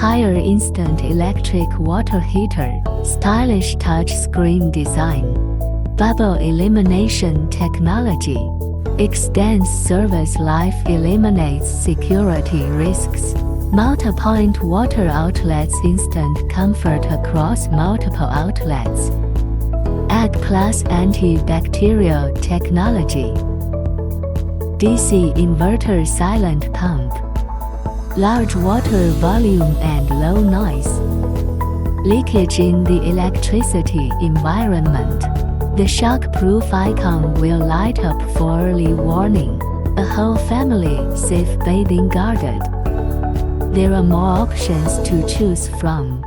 Higher instant electric water heater, stylish touchscreen design. Bubble elimination technology. Extends service life, eliminates security risks. Multi-point water outlets, instant comfort across multiple outlets. Ag+ antibacterial technology. DC inverter silent pump. Large water volume and low noise. Leakage in the electricity environment. The shock-proof icon will light up for early warning. A whole family safe bathing guarded. There are more options to choose from.